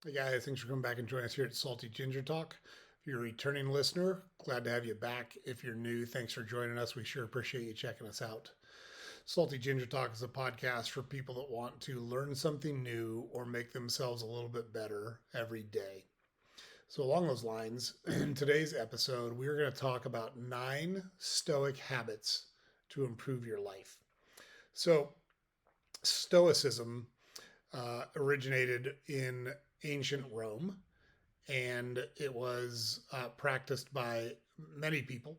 Hey guys, thanks for coming back and joining us here at Salty Ginger Talk. If you're a returning listener, glad to have you back. If you're new, thanks for joining us. We sure appreciate you checking us out. Salty Ginger Talk is a podcast for people that want to learn something new or make themselves a little bit better every day. So, along those lines, in today's episode, we're going to talk about 9 Stoic habits to improve your life. So, Stoicism originated in ancient Rome, and it was practiced by many people,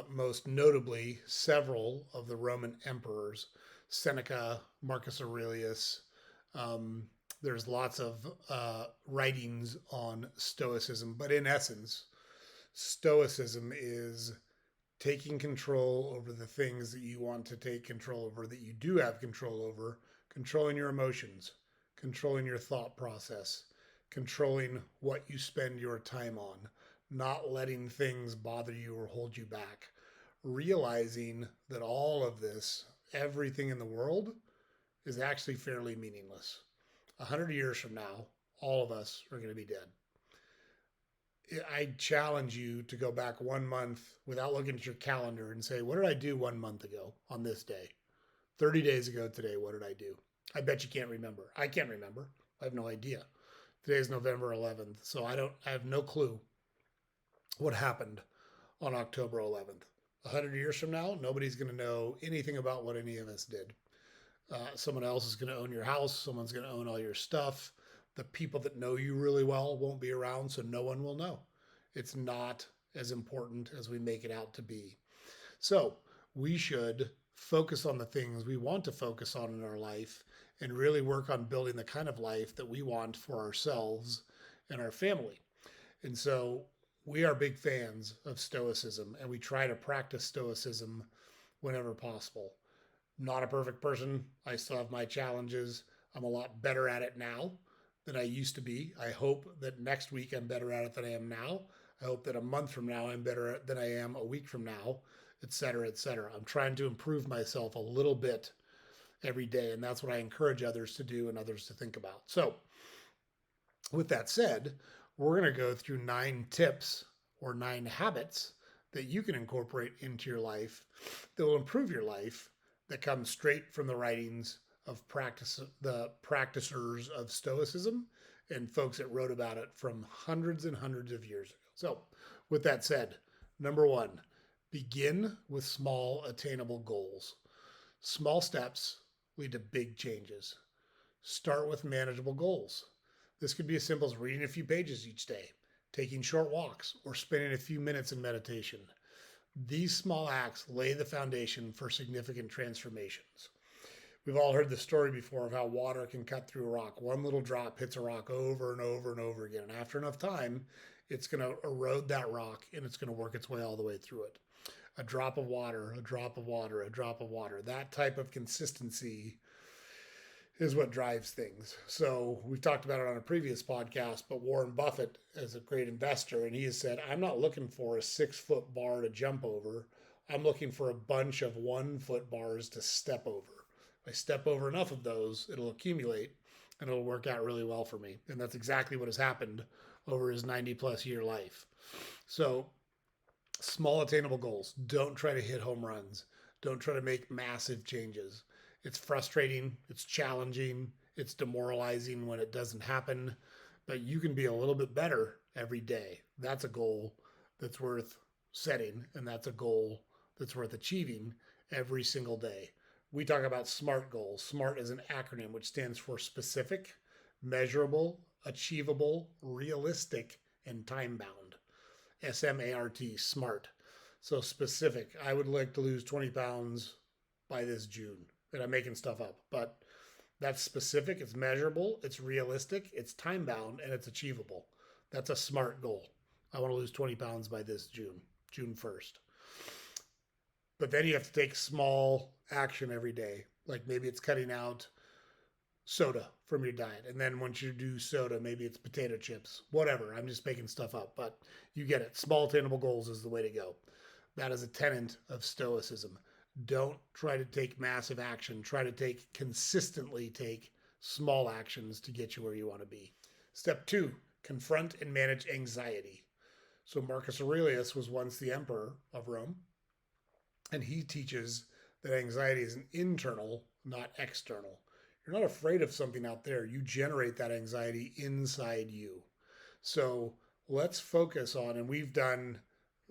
most notably several of the Roman emperors, Seneca, Marcus Aurelius. Um, there's lots of writings on Stoicism, but in essence, Stoicism is taking control over the things that you want to take control over, that you do have control over, controlling your emotions, controlling your thought process, controlling what you spend your time on, not letting things bother you or hold you back, realizing that all of this, everything in the world, is actually fairly meaningless. 100 years from now, all of us are going to be dead. I challenge you to go back 1 month without looking at your calendar and say, what did I do 1 month ago on this day? 30 days ago today, what did I do? I bet you can't remember. I can't remember. I have no idea. Today is November 11th, so I have no clue what happened on October 11th. 100 years from now, nobody's going to know anything about what any of us did. Someone else is going to own your house. Someone's going to own all your stuff. The people that know you really well won't be around, so no one will know. It's not as important as we make it out to be. So we should focus on the things we want to focus on in our life and really work on building the kind of life that we want for ourselves and our family. And so we are big fans of Stoicism, and we try to practice Stoicism whenever possible. Not a perfect person. I still have my challenges. I'm a lot better at it now than I used to be. I hope that next week I'm better at it than I am now. I hope that a month from now I'm better than I am a week from now, et cetera, et cetera. I'm trying to improve myself a little bit every day, and that's what I encourage others to do and others to think about. So, with that said, we're going to go through 9 tips or 9 habits that you can incorporate into your life that will improve your life, that come straight from the writings of the practicers of Stoicism and folks that wrote about it from hundreds and hundreds of years ago. So, with that said, number 1, begin with small, attainable goals. Small steps lead to big changes. Start with manageable goals. This could be as simple as reading a few pages each day, taking short walks, or spending a few minutes in meditation. These small acts lay the foundation for significant transformations. We've all heard the story before of how water can cut through a rock. One little drop hits a rock over and over and over again. And after enough time, it's going to erode that rock and it's going to work its way all the way through it. A drop of water, a drop of water, a drop of water. That type of consistency is what drives things. So we've talked about it on a previous podcast, but Warren Buffett is a great investor, and he has said, I'm not looking for a 6-foot bar to jump over. I'm looking for a bunch of 1-foot bars to step over. If I step over enough of those, it'll accumulate and it'll work out really well for me. And that's exactly what has happened over his 90-plus year life. So small attainable goals. Don't try to hit home runs. Don't try to make massive changes. It's frustrating, it's challenging, it's demoralizing when it doesn't happen, but you can be a little bit better every day. That's a goal that's worth setting, and that's a goal that's worth achieving every single day. We talk about SMART goals. SMART is an acronym which stands for specific, measurable, achievable, realistic, and time bound. SMART, SMART. So specific, I would like to lose 20 pounds by this June. And I'm making stuff up, but that's specific, it's measurable, it's realistic, it's time bound, and it's achievable. That's a SMART goal. I want to lose 20 pounds by this June 1st. But then you have to take small action every day. Like maybe it's cutting out soda from your diet. And then once you do soda, maybe it's potato chips, whatever. I'm just making stuff up, but you get it. Small attainable goals is the way to go. That is a tenet of Stoicism. Don't try to take massive action. Try to consistently take small actions to get you where you want to be. Step 2, confront and manage anxiety. So Marcus Aurelius was once the emperor of Rome, and he teaches that anxiety is an internal, not external. You're not afraid of something out there. You generate that anxiety inside you. So let's focus on, and we've done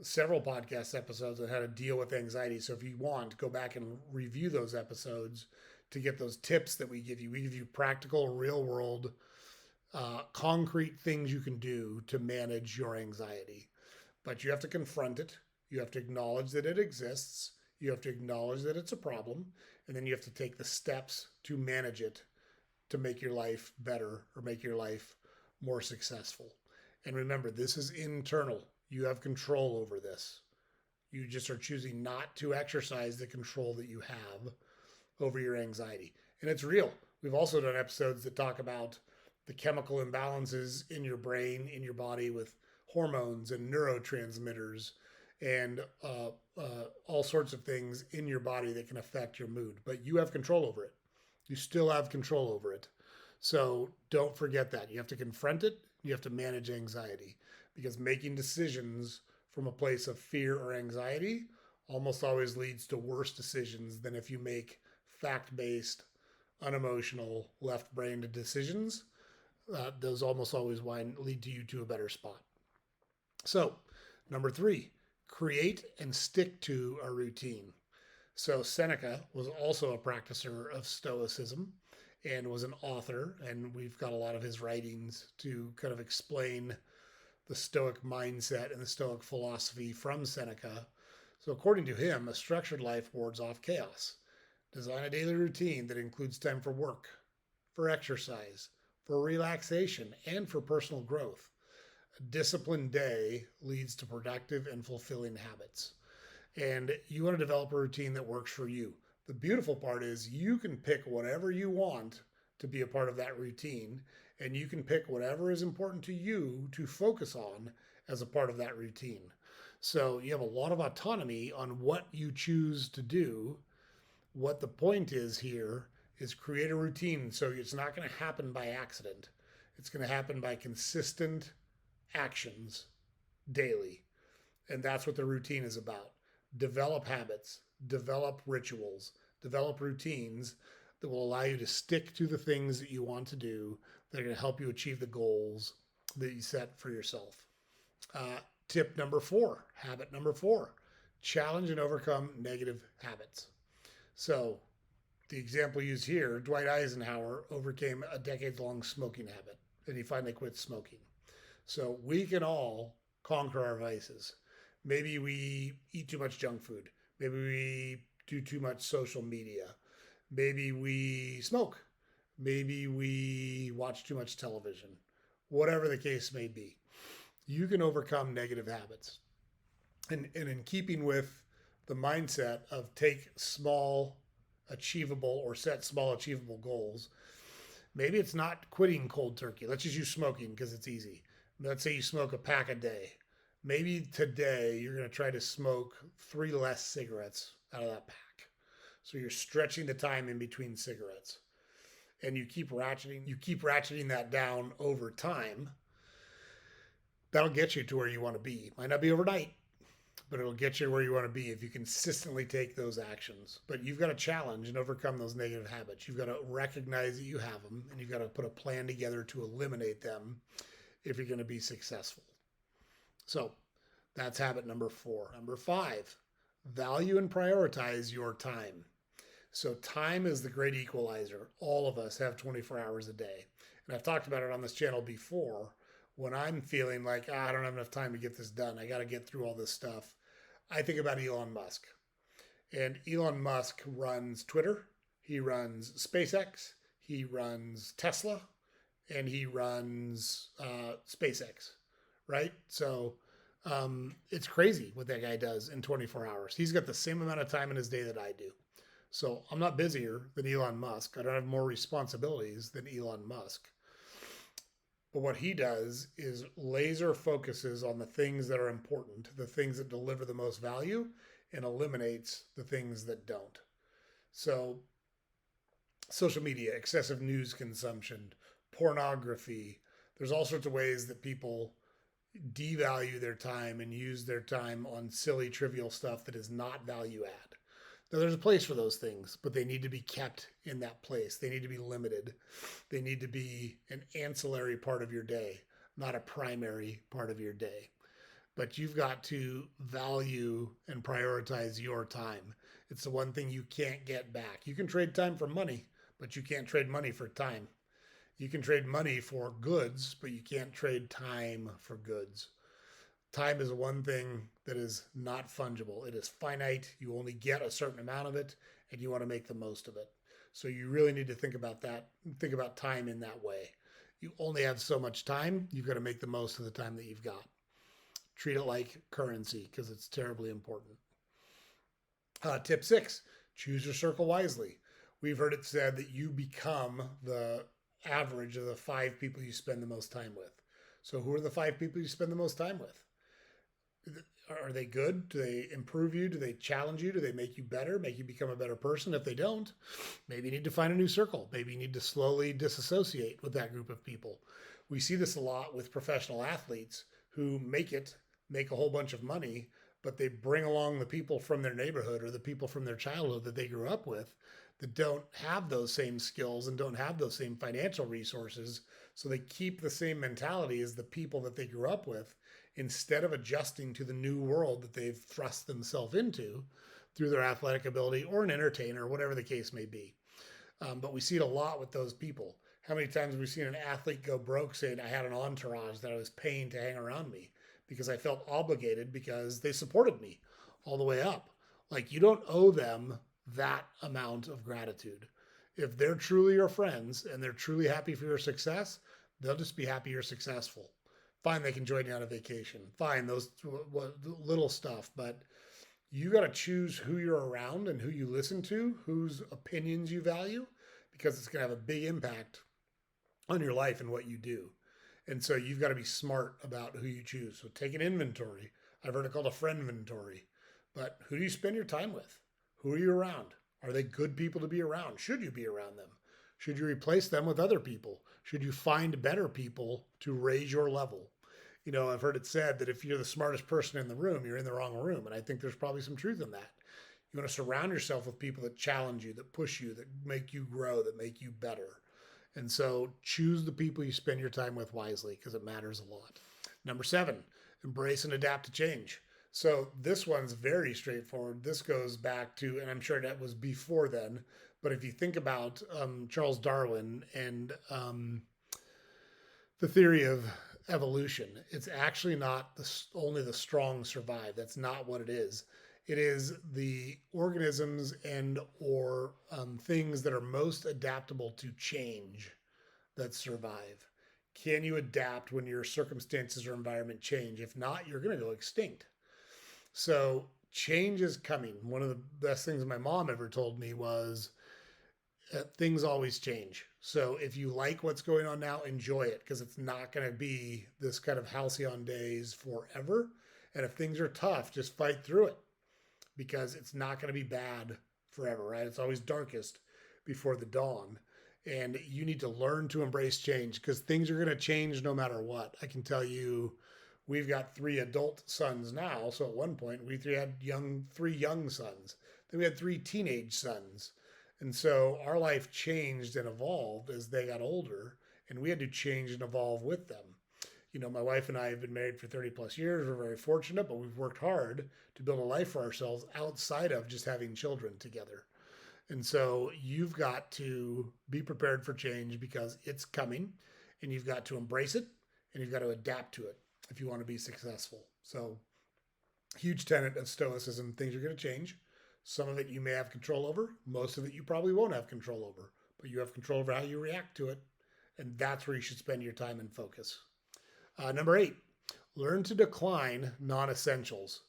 several podcast episodes on how to deal with anxiety. So if you want, go back and review those episodes to get those tips that we give you. We give you practical, real world, concrete things you can do to manage your anxiety. But you have to confront it. You have to acknowledge that it exists. You have to acknowledge that it's a problem. And then you have to take the steps to manage it to make your life better or make your life more successful. And remember, this is internal. You have control over this. You just are choosing not to exercise the control that you have over your anxiety. And it's real. We've also done episodes that talk about the chemical imbalances in your brain, in your body with hormones and neurotransmitters and all sorts of things in your body that can affect your mood. But you have control over it. You still have control over it. So don't forget that. You have to confront it. You have to manage anxiety, because making decisions from a place of fear or anxiety almost always leads to worse decisions than if you make fact-based, unemotional, left-brained decisions. Those almost always lead to you to a better spot. So, number 3, create and stick to a routine. So Seneca was also a practicer of Stoicism and was an author, and we've got a lot of his writings to kind of explain the Stoic mindset and the Stoic philosophy from Seneca. So according to him, a structured life wards off chaos. Design a daily routine that includes time for work, for exercise, for relaxation, and for personal growth. A disciplined day leads to productive and fulfilling habits. And you want to develop a routine that works for you. The beautiful part is you can pick whatever you want to be a part of that routine, and you can pick whatever is important to you to focus on as a part of that routine. So you have a lot of autonomy on what you choose to do. What the point is here is create a routine so it's not going to happen by accident. It's going to happen by consistent actions daily. And that's what the routine is about. Develop habits, develop rituals, develop routines that will allow you to stick to the things that you want to do that are going to help you achieve the goals that you set for yourself. Tip number 4, habit number 4, challenge and overcome negative habits. So the example used here, Dwight Eisenhower overcame a decades-long smoking habit, and he finally quit smoking. So we can all conquer our vices. Maybe we eat too much junk food. Maybe we do too much social media. Maybe we smoke. Maybe we watch too much television. Whatever the case may be, you can overcome negative habits. And in keeping with the mindset of take small, achievable, or set small, achievable goals, maybe it's not quitting cold turkey. Let's just use smoking because it's easy. Let's say you smoke a pack a day. Maybe today you're going to try to smoke 3 less cigarettes out of that pack. So you're stretching the time in between cigarettes. And you keep ratcheting that down over time. That'll get you to where you want to be. Might not be overnight, but it'll get you where you want to be if you consistently take those actions. But you've got to challenge and overcome those negative habits. You've got to recognize that you have them, and you've got to put a plan together to eliminate them if you're going to be successful. So that's habit number 4. Number 5, value and prioritize your time. So time is the great equalizer. All of us have 24 hours a day. And I've talked about it on this channel before. When I'm feeling like, I don't have enough time to get this done, I got to get through all this stuff, I think about Elon Musk. And Elon Musk runs Twitter, he runs SpaceX, he runs Tesla, and he runs SpaceX, right? So it's crazy what that guy does in 24 hours. He's got the same amount of time in his day that I do. So I'm not busier than Elon Musk. I don't have more responsibilities than Elon Musk. But what he does is laser focuses on the things that are important, the things that deliver the most value, and eliminates the things that don't. So social media, excessive news consumption, pornography, There's all sorts of ways that people devalue their time and use their time on silly, trivial stuff that is not value add. Now, there's a place for those things, but they need to be kept in that place. They need to be limited. They need to be an ancillary part of your day, not a primary part of your day. But you've got to value and prioritize your time. It's the one thing you can't get back. You can trade time for money, but you can't trade money for time. You can trade money for goods, but you can't trade time for goods. Time is one thing that is not fungible. It is finite. You only get a certain amount of it, and you want to make the most of it. So you really need to think about that. Think about time in that way. You only have so much time. You've got to make the most of the time that you've got. Treat it like currency because it's terribly important. Tip 6, choose your circle wisely. We've heard it said that you become the average of the 5 people you spend the most time with. So who are the 5 people you spend the most time with? Are they good? Do they improve you? Do they challenge you? Do they make you better, make you become a better person? If they don't, maybe you need to find a new circle. Maybe you need to slowly disassociate with that group of people. We see this a lot with professional athletes who make a whole bunch of money, but they bring along the people from their neighborhood or the people from their childhood that they grew up with that don't have those same skills and don't have those same financial resources. So they keep the same mentality as the people that they grew up with instead of adjusting to the new world that they've thrust themselves into through their athletic ability or an entertainer, whatever the case may be. But we see it a lot with those people. How many times have we seen an athlete go broke saying, I had an entourage that I was paying to hang around me because I felt obligated because they supported me all the way up. Like, you don't owe them that amount of gratitude. If they're truly your friends and they're truly happy for your success, they'll just be happy you're successful. Fine, they can join you on a vacation. Fine, those little stuff. But you got to choose who you're around and who you listen to, whose opinions you value, because it's going to have a big impact on your life and what you do. And so you've got to be smart about who you choose. So take an inventory. I've heard it called a friend inventory. But who do you spend your time with? Who are you around? Are they good people to be around? Should you be around them? Should you replace them with other people? Should you find better people to raise your level? You know, I've heard it said that if you're the smartest person in the room, you're in the wrong room. And I think there's probably some truth in that. You want to surround yourself with people that challenge you, that push you, that make you grow, that make you better. And so choose the people you spend your time with wisely because it matters a lot. Number 7, embrace and adapt to change. So this one's very straightforward. This goes back to, and I'm sure that was before then, but if you think about Charles Darwin and the theory of evolution, it's actually not only the strong survive. That's not what it is. It is the organisms and or things that are most adaptable to change that survive. Can you adapt when your circumstances or environment change? If not, you're going to go extinct. So change is coming. One of the best things my mom ever told me was things always change. So if you like what's going on now, enjoy it because it's not going to be this kind of halcyon days forever. And if things are tough, just fight through it because it's not going to be bad forever, right? It's always darkest before the dawn. And you need to learn to embrace change because things are going to change no matter what. I can tell you, we've got 3 adult sons now. So at one point, we had 3 young sons. Then we had 3 teenage sons. And so our life changed and evolved as they got older, and we had to change and evolve with them. You know, my wife and I have been married for 30 plus years. We're very fortunate, but we've worked hard to build a life for ourselves outside of just having children together. And so you've got to be prepared for change because it's coming, and you've got to embrace it, and you've got to adapt to it if you want to be successful. So huge tenet of Stoicism, things are going to change. Some of it you may have control over. Most of it you probably won't have control over, but you have control over how you react to it. And that's where you should spend your time and focus. Number 8, learn to decline non-essentials.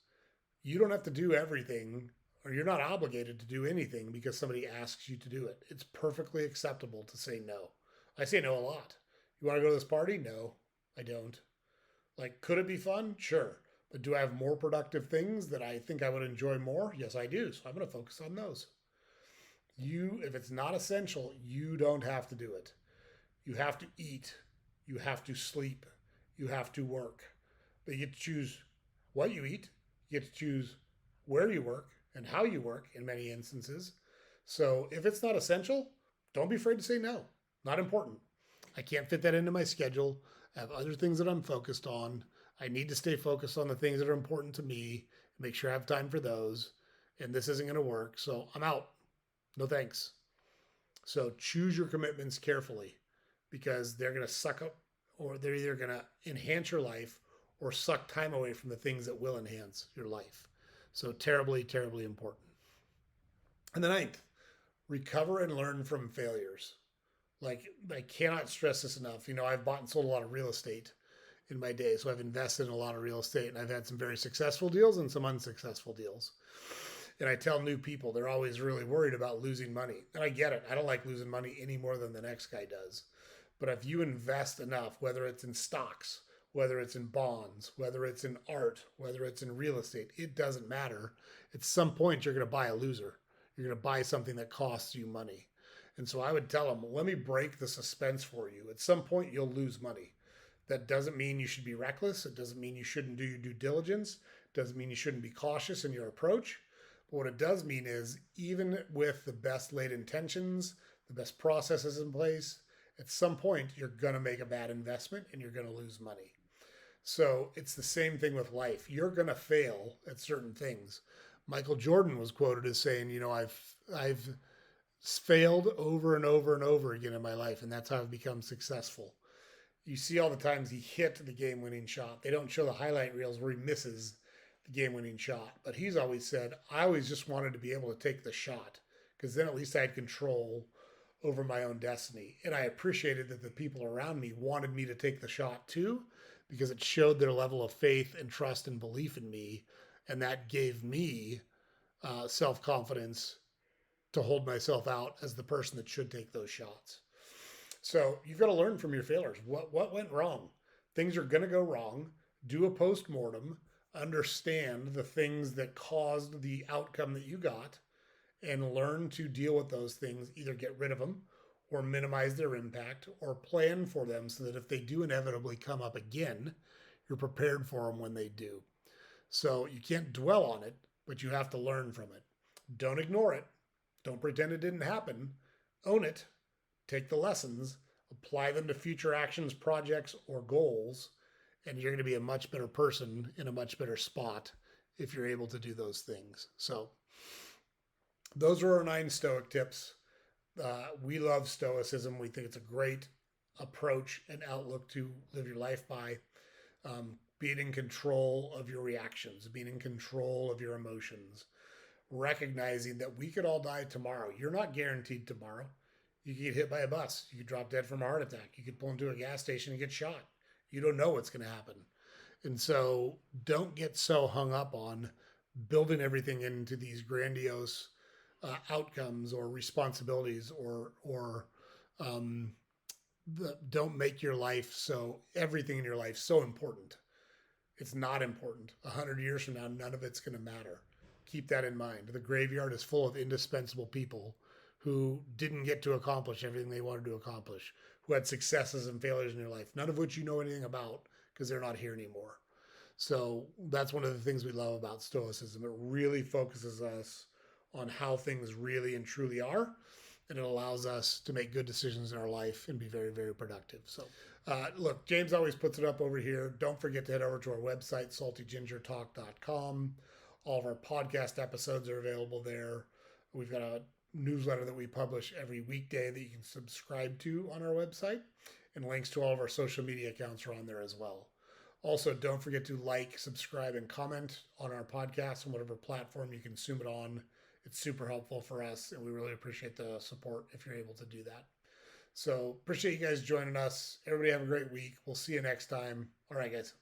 You don't have to do everything, or you're not obligated to do anything because somebody asks you to do it. It's perfectly acceptable to say no. I say no a lot. You want to go to this party? No, I don't. Like, could it be fun? Sure. But do I have more productive things that I think I would enjoy more? Yes, I do. So I'm going to focus on those. If it's not essential, you don't have to do it. You have to eat. You have to sleep. You have to work. But you get to choose what you eat. You get to choose where you work and how you work in many instances. So if it's not essential, don't be afraid to say no. Not important. I can't fit that into my schedule. I have other things that I'm focused on. I need to stay focused on the things that are important to me, make sure I have time for those. And this isn't going to work. So I'm out. No thanks. So choose your commitments carefully because they're going to suck up, or they're either going to enhance your life or suck time away from the things that will enhance your life. So terribly, terribly important. And the ninth, recover and learn from failures. Like, I cannot stress this enough. I've bought and sold a lot of real estate in my day. So I've invested in a lot of real estate, and I've had some very successful deals and some unsuccessful deals. And I tell new people, they're always really worried about losing money. And I get it. I don't like losing money any more than the next guy does. But if you invest enough, whether it's in stocks, whether it's in bonds, whether it's in art, whether it's in real estate, it doesn't matter. At some point, you're going to buy a loser. You're going to buy something that costs you money. And so I would tell them, let me break the suspense for you. At some point, you'll lose money. That doesn't mean you should be reckless. It doesn't mean you shouldn't do your due diligence. It doesn't mean you shouldn't be cautious in your approach. But what it does mean is, even with the best laid intentions, the best processes in place, at some point, you're going to make a bad investment and you're going to lose money. So it's the same thing with life. You're going to fail at certain things. Michael Jordan was quoted as saying, I've failed over and over and over again in my life, and that's how I've become successful. You see all the times he hit the game-winning shot. They don't show the highlight reels where he misses the game-winning shot. But he's always said, I always just wanted to be able to take the shot because then at least I had control over my own destiny. And I appreciated that the people around me wanted me to take the shot too, because it showed their level of faith and trust and belief in me. And that gave me self-confidence to hold myself out as the person that should take those shots. So you've got to learn from your failures. What went wrong? Things are going to go wrong. Do a post-mortem. Understand the things that caused the outcome that you got and learn to deal with those things. Either get rid of them or minimize their impact or plan for them so that if they do inevitably come up again, you're prepared for them when they do. So you can't dwell on it, but you have to learn from it. Don't ignore it. Don't pretend it didn't happen. Own it. Take the lessons, apply them to future actions, projects, or goals, and you're going to be a much better person in a much better spot if you're able to do those things. So those are our 9 Stoic tips. We love Stoicism. We think it's a great approach and outlook to live your life by. Being in control of your reactions, being in control of your emotions, recognizing that we could all die tomorrow. You're not guaranteed tomorrow. You could get hit by a bus. You could drop dead from a heart attack. You could pull into a gas station and get shot. You don't know what's going to happen. And so don't get so hung up on building everything into these grandiose outcomes or responsibilities don't make your life everything in your life so important. It's not important. 100 years from now, none of it's going to matter. Keep that in mind. The graveyard is full of indispensable people who didn't get to accomplish everything they wanted to accomplish, who had successes and failures in their life, none of which you know anything about because they're not here anymore. So that's one of the things we love about Stoicism. It really focuses us on how things really and truly are, and it allows us to make good decisions in our life and be very, very productive. So look, James always puts it up over here. Don't forget to head over to our website, saltygingertalk.com. All of our podcast episodes are available there. We've got a newsletter that we publish every weekday that you can subscribe to on our website, and links to all of our social media accounts are on there as well. Also, don't forget to like, subscribe, and comment on our podcast on whatever platform you consume it on. It's super helpful for us, and we really appreciate the support if you're able to do that. So appreciate you guys joining us. Everybody have a great week. We'll see you next time. All right, guys.